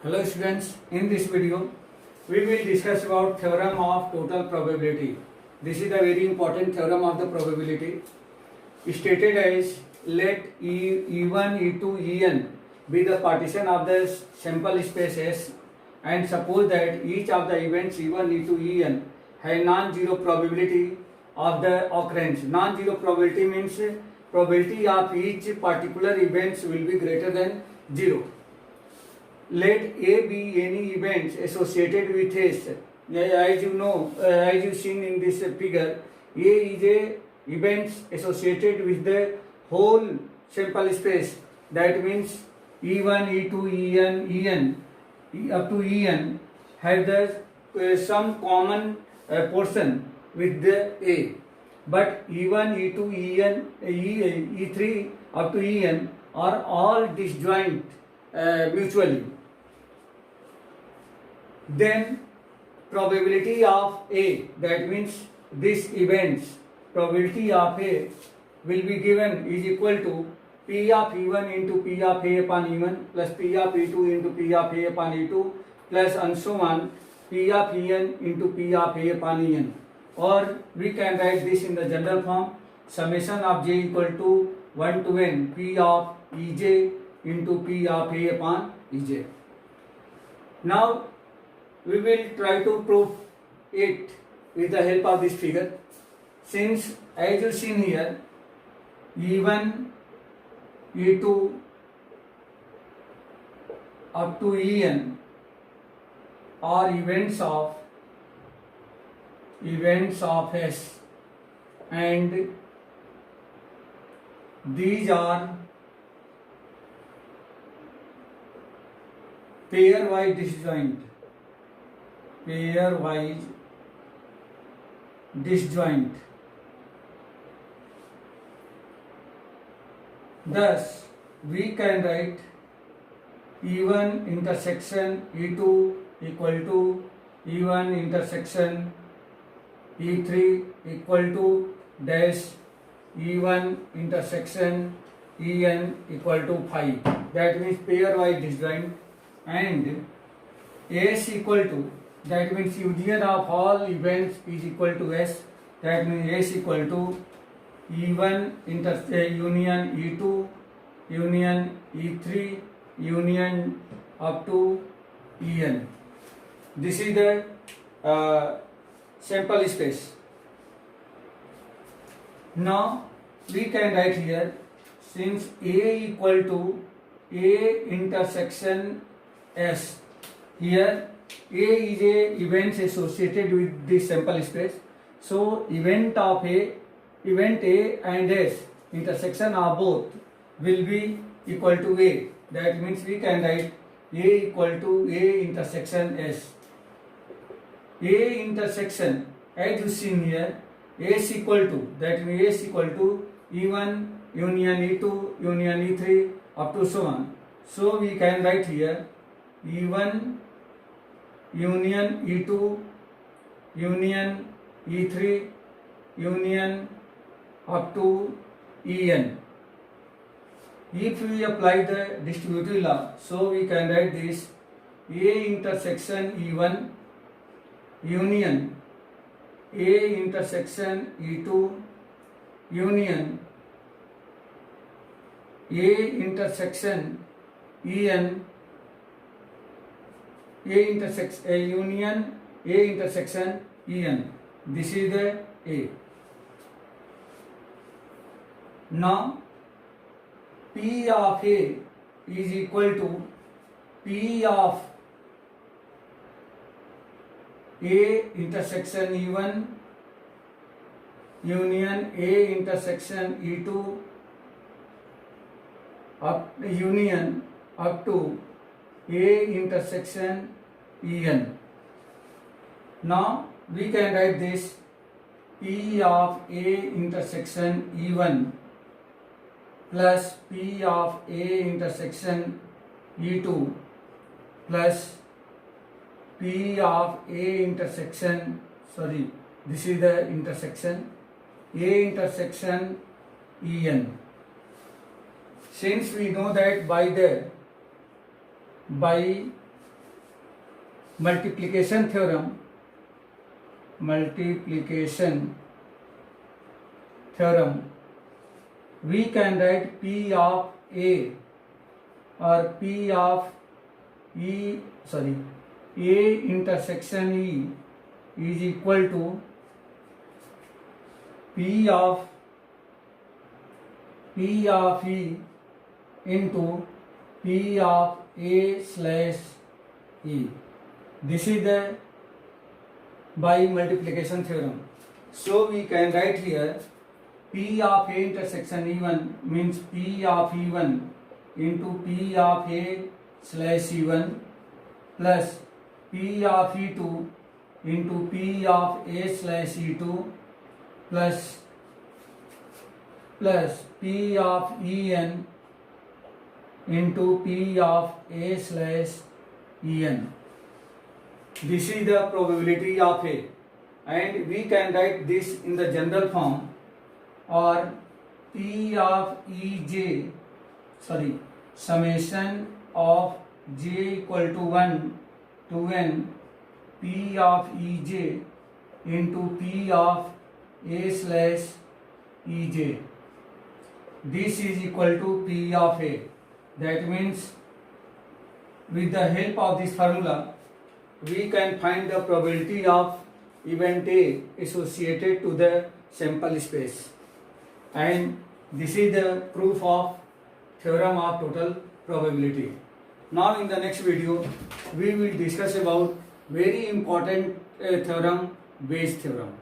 Hello students, in this video we will discuss about theorem of total probability. This is a very important theorem of the probability. Stated as let E1, E2, En be the partition of the sample space S, and suppose that each of the events E1, E2, En have non-zero probability of the occurrence. Non-zero probability means probability of each particular events will be greater than 0. Let A be any events associated with S. As you know, as you seen in this figure, A is a events associated with the whole sample space. That means E1, E2, En up to En have the some common portion with the A. But E1, E2, En, E3 up to En are all disjoint mutually. Then probability of A, that means this events probability of A will be given is equal to P of E1 into P of A upon E1 plus P of E2 into P of A upon E2 plus and so on P of En into P of A upon En. Or we can write this in the general form, summation of j equal to 1 to n P of Ej into P of A upon Ej. Now we will try to prove it with the help of this figure. Since as you seen here, E1, E2 up to En are events of S, and these are pairwise disjoint. Thus, we can write E1 intersection E2 equal to E1 intersection E3 equal to dash E1 intersection En equal to phi. That means pairwise disjoint. And S equal to, that means union of all events is equal to S. That means S equal to E1 union E2 union E3 union up to En. This is the sample space. Now we can write here, since A equal to A intersection S, here A is a events associated with this sample space. So event A and S intersection of both will be equal to A. That means we can write A equal to A intersection S. A intersection, as you seen here, S equal to, that means S equal to E1 union E2 union E3 up to so on. So we can write here E1 union E2 union E3 union up to En. If we apply the distributive law, so we can write this A intersection E1 union A intersection E2 union A intersection En union A intersection En. This is the A. Now P of A is equal to P of A intersection E1 union A intersection E2 union up to A intersection En. Now we can write this P of A intersection E1 plus P of A intersection E2 plus P of A intersection, this is the intersection, A intersection En. Since we know that by multiplication theorem, we can write P of A or P of A intersection E is equal to P of E into P of A slash E. This is the by multiplication theorem. So we can write here P of A intersection E1 means P of E1 into P of A slash E1 plus P of E2 into P of A slash E2 plus P of En into P of A slash En. This is the probability of A, and we can write this in the general form, or P of Ej, summation of j equal to 1 to n P of Ej into P of A slash Ej. This is equal to P of A. That means with the help of this formula, we can find the probability of event A associated to the sample space. And this is the proof of theorem of total probability. Now in the next video, we will discuss about very important theorem, Bayes theorem.